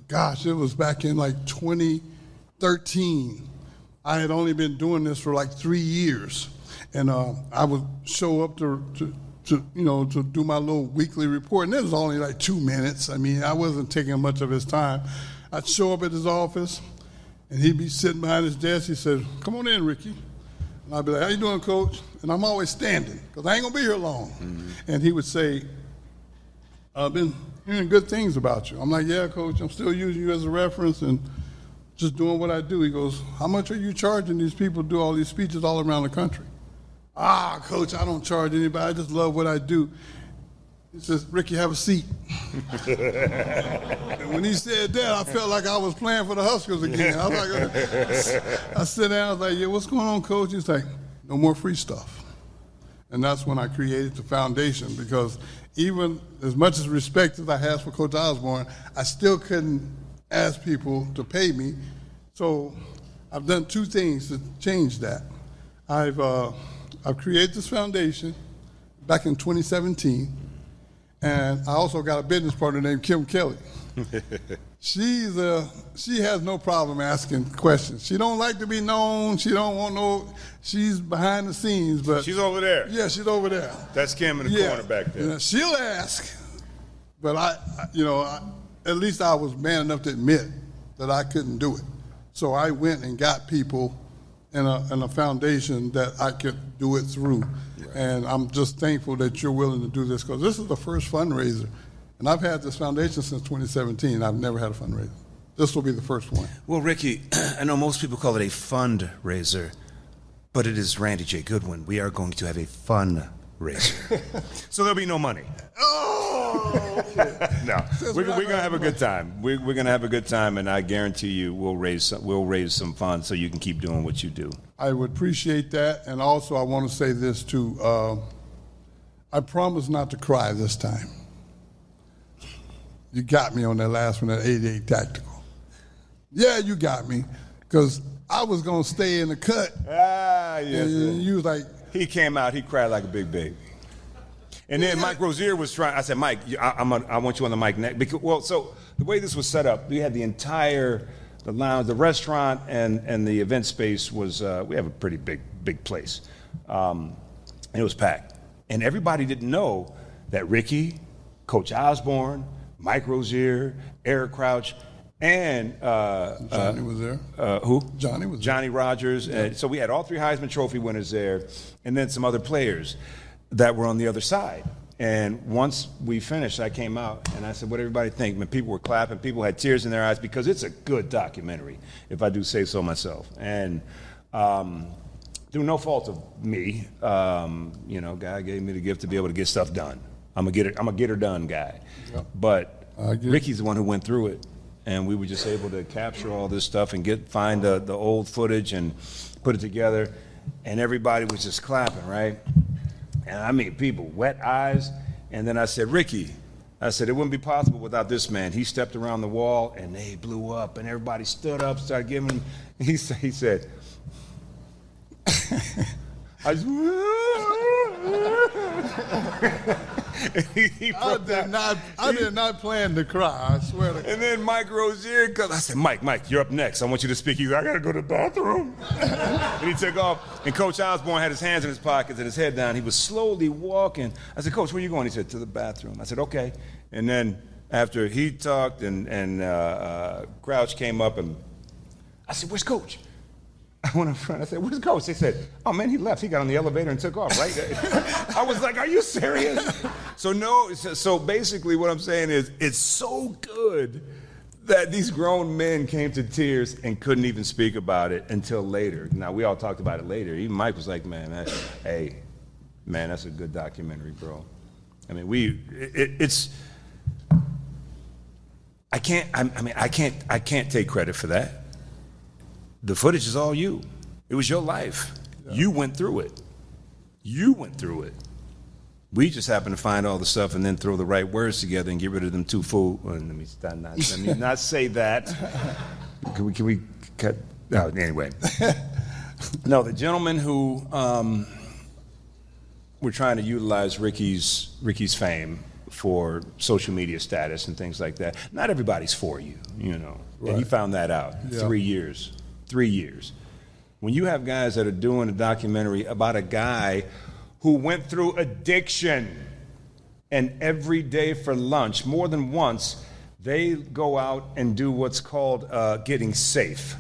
gosh, it was back in like 2013. I had only been doing this for like 3 years. And I would show up to do my little weekly report. And it was only like 2 minutes. I mean, I wasn't taking much of his time. I'd show up at his office, and he'd be sitting behind his desk. He said, come on in, Ricky. And I'd be like, how you doing, Coach? And I'm always standing because I ain't going to be here long. And he would say, I've been, hearing good things about you. I'm like, yeah, Coach, I'm still using you as a reference and just doing what I do. He goes, how much are you charging these people to do all these speeches all around the country? Coach, I don't charge anybody. I just love what I do. He says, Ricky, have a seat. And when he said that, I felt like I was playing for the Huskers again. I was like, I sit down, I was like, yeah, what's going on, Coach? He's like, no more free stuff. And that's when I created the foundation, because even as much as respect as I have for Coach Osborne, I still couldn't ask people to pay me. So I've done two things to change that. I've created this foundation back in 2017, and I also got a business partner named Kim Kelly. She has no problem asking questions. She don't like to be known. She don't want no. She's behind the scenes, but she's over there. Yeah, she's over there. That's Kim in the corner back there. You know, she'll ask, but at least I was man enough to admit that I couldn't do it. So I went and got people in a foundation that I could do it through. Right. And I'm just thankful that you're willing to do this, because this is the first fundraiser. And I've had this foundation since 2017. I've never had a fundraiser. This will be the first one. Well, Ricky, I know most people call it a fundraiser, but it is Randy J. Goodwin. We are going to have a fundraiser. So there'll be no money. Oh, okay. No, we're going to have a good time. We're going to have a good time, and I guarantee you we'll raise some funds so you can keep doing what you do. I would appreciate that. And also I want to say this too. I promise not to cry this time. You got me on that last one, that 88 tactical. Yeah, you got me, because I was going to stay in the cut. Yes. And you was like. He came out, he cried like a big baby. And then Mike Rozier was trying. I said, Mike, I want you on the mic next. Because, so the way this was set up, we had the lounge, the restaurant, and the event space was, we have a pretty big place. And it was packed. And everybody didn't know that Ricky, Coach Osborne, Mike Rozier, Eric Crouch, and Johnny was there. Who? Johnny was there. Johnny Rogers. Yeah. So we had all three Heisman Trophy winners there, and then some other players that were on the other side. And once we finished, I came out and I said, what everybody think? Man, people were clapping, people had tears in their eyes, because it's a good documentary, if I do say so myself. And through no fault of me, God gave me the gift to be able to get stuff done. I'm a get her done guy. Yep. But Ricky's the one who went through it, and we were just able to capture all this stuff and find the old footage and put it together, and everybody was just clapping, right? And I mean, people, wet eyes. And then I said, Ricky, I said, it wouldn't be possible without this man. He stepped around the wall, and they blew up, and everybody stood up, started giving. He said, I did not plan to cry, I swear to God. And then Mike Rozier comes. I said, Mike, you're up next. I want you to speak. I got to go to the bathroom. And he took off. And Coach Osborne had his hands in his pockets and his head down. He was slowly walking. I said, Coach, where you going? He said, to the bathroom. I said, okay. And then after he talked and Crouch came up, and I said, where's Coach? I went up front. I said, where's Coach? They said, oh, man, he left. He got on the elevator and took off, right? I was like, are you serious? So basically what I'm saying is, it's so good that these grown men came to tears and couldn't even speak about it until later. Now, we all talked about it later. Even Mike was like, that's a good documentary, bro. I mean, I can't take credit for that. The footage is all you. It was your life. Yeah. You went through it. We just happened to find all the stuff and then throw the right words together and get rid of them two fools. Let me not say that. Can we cut? No, anyway. No, the gentleman who we're trying to utilize Ricky's fame for social media status and things like that. Not everybody's for you, Right. And he found that out. Yeah. 3 years. 3 years. When you have guys that are doing a documentary about a guy who went through addiction, and every day for lunch, more than once, they go out and do what's called getting safe.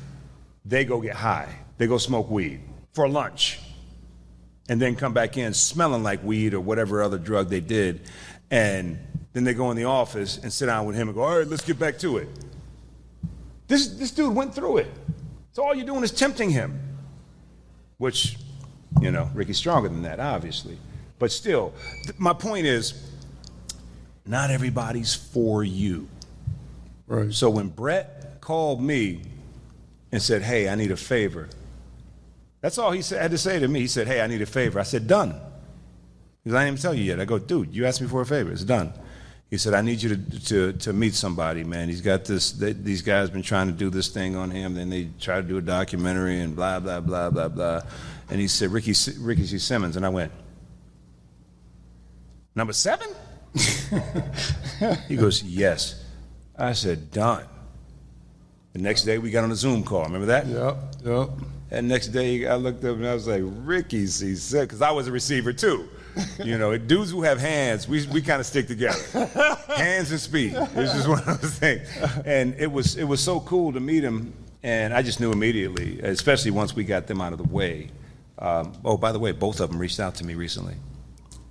They go get high. They go smoke weed for lunch, and then come back in smelling like weed or whatever other drug they did. And Then they go in the office and sit down with him and go, all right, let's get back to it. This dude went through it. So all you're doing is tempting him. Which, you know, Ricky's stronger than that, obviously. But still, my point is, not everybody's for you. Right. So when Brett called me and said, hey, I need a favor, that's all he had to say to me. He said, hey, I need a favor. I said, done. He said, I didn't even tell you yet. I go, dude, you asked me for a favor. It's done. He said, I need you to meet somebody, man. He's got this, these guys been trying to do this thing on him. Then they try to do a documentary and blah, blah, blah, blah, blah. And he said, Ricky C. Simmons. And I went, number 7? He goes, yes. I said, done. The next day we got on a Zoom call. Remember that? Yep. And next day I looked up and I was like, Ricky C. Simmons, because I was a receiver too. You know, dudes who have hands, we kind of stick together. Hands and speed. It's just one of those things. And it was so cool to meet him, and I just knew immediately, especially once we got them out of the way. Oh, by the way, both of them reached out to me recently.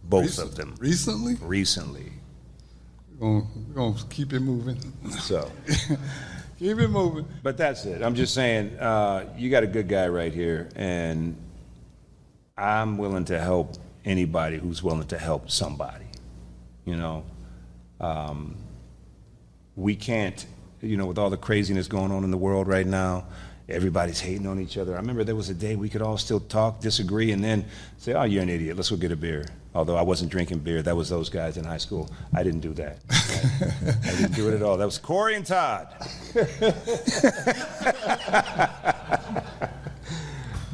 Both of them. Recently? Recently. We're going to keep it moving. So. Keep it moving. But that's it. I'm just saying, you got a good guy right here, and I'm willing to help anybody who's willing to help somebody. You know, we can't, you know, with all the craziness going on in the world right now, everybody's hating on each other. I remember there was a day we could all still talk, disagree, and then say, oh, you're an idiot, let's go get a beer. Although I wasn't drinking beer, that was those guys in high school. I didn't do that. I didn't do it at all. That was Corey and Todd.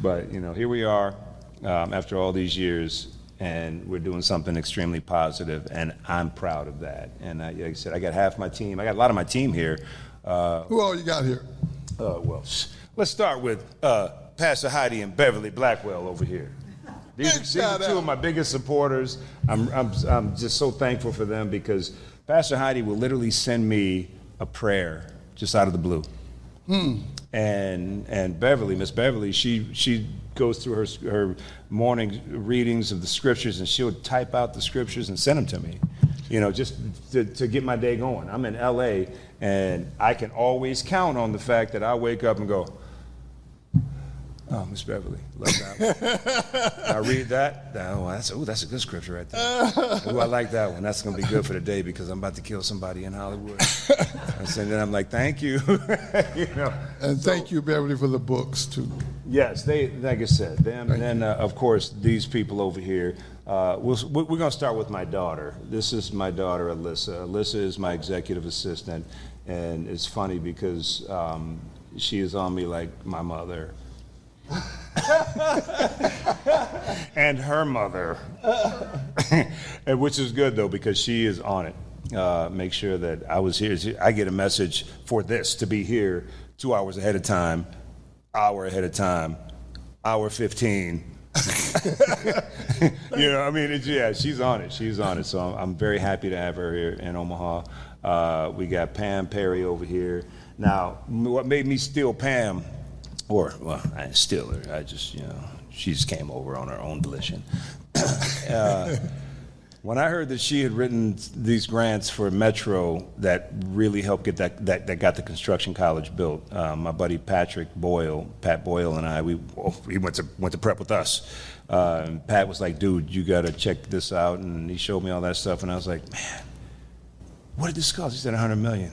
But, you know, here we are after all these years, and we're doing something extremely positive, and I'm proud of that. And like I said, I got half my team. I got a lot of my team here. Who all you got here? Well, let's start with Pastor Heidi and Beverly Blackwell over here. These are two of my biggest supporters. I'm just so thankful for them, because Pastor Heidi will literally send me a prayer just out of the blue. And Beverly, Miss Beverly, she goes through her morning readings of the scriptures, and she'll type out the scriptures and send them to me, you know, just to get my day going. I'm in LA, and I can always count on the fact that I wake up and go, oh, Miss Beverly, love that one. I read that. That's a good scripture right there. Oh, I like that one. That's going to be good for the day, because I'm about to kill somebody in Hollywood. And then I'm like, thank you. You know. And thank you, Beverly, for the books, too. Yes, they, like I said, them, and then, of course, these people over here. We're going to start with my daughter. This is my daughter, Alyssa. Alyssa is my executive assistant, and it's funny because she is on me like my mother. And her mother. And which is good, though, because she is on it. Make sure that I was here. I get a message for this to be here 2 hours ahead of time, hour ahead of time, hour 15. You know, I mean, she's on it. She's on it. So I'm very happy to have her here in Omaha. We got Pam Perry over here. Now, what made me steal Pam, I didn't steal her. I just, you know, she just came over on her own volition. When I heard that she had written these grants for Metro that really helped get that got the construction college built, my buddy Pat Boyle and I, he went to prep with us. And Pat was like, dude, you got to check this out. And he showed me all that stuff. And I was like, man, what did this cost? He said $100 million.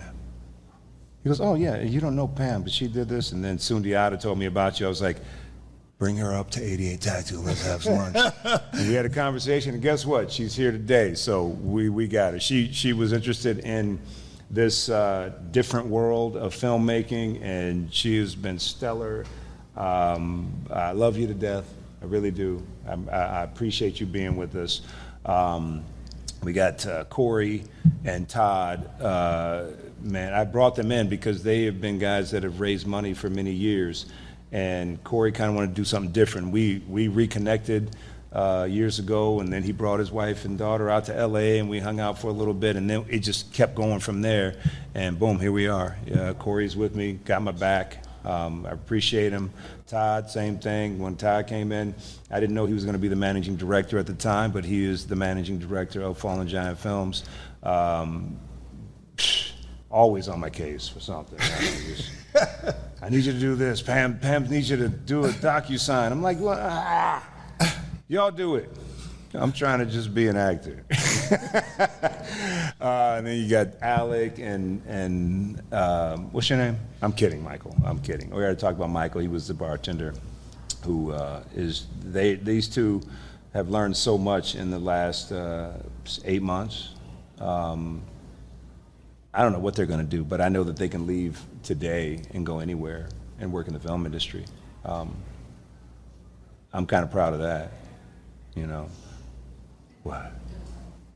He goes, oh, yeah, you don't know Pam, but she did this. And then Sundiata told me about you. I was like, bring her up to 88 Tattoo. Let's have some lunch. And we had a conversation, and guess what? She's here today, so we got her. She was interested in this different world of filmmaking, and she has been stellar. I love you to death. I really do. I appreciate you being with us. We got Corey and Todd. Man, I brought them in because they have been guys that have raised money for many years. And Corey kind of wanted to do something different. We reconnected years ago, and then he brought his wife and daughter out to LA, and we hung out for a little bit, and then it just kept going from there. And boom, here we are. Corey's with me, got my back. I appreciate him. Todd, same thing. When Todd came in, I didn't know he was going to be the managing director at the time, but he is the managing director of Fallen Giant Films. Always on my case for something. I need you to do this. Pam needs you to do a DocuSign. I'm like, what? Y'all do it. I'm trying to just be an actor. And then you got Alec and what's your name? I'm kidding, Michael. I'm kidding. We already talked about Michael. He was the bartender who these two have learned so much in the last 8 months. I don't know what they're going to do, but I know that they can leave today and go anywhere and work in the film industry. I'm kind of proud of that, you know. What?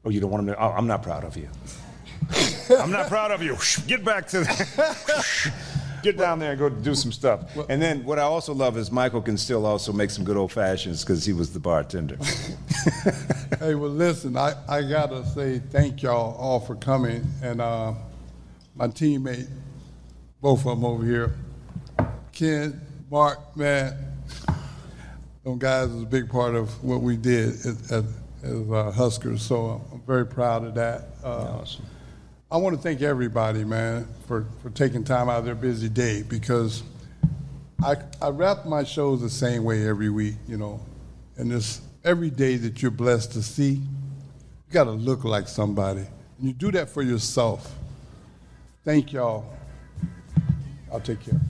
Oh, you don't want them to? Oh, I'm not proud of you. I'm not proud of you. Get back to get down there and go do some stuff. And then what I also love is Michael can still also make some good old fashions because he was the bartender. Hey, well, listen, I got to say thank y'all all for coming. And my teammate, both of them over here, Ken, Mark, man, those guys was a big part of what we did as Huskers. So I'm very proud of that. Awesome. I want to thank everybody, man, for taking time out of their busy day, because I wrap my shows the same way every week, you know, and this every day that you're blessed to see, you got to look like somebody. And you do that for yourself. Thank y'all. I'll take care.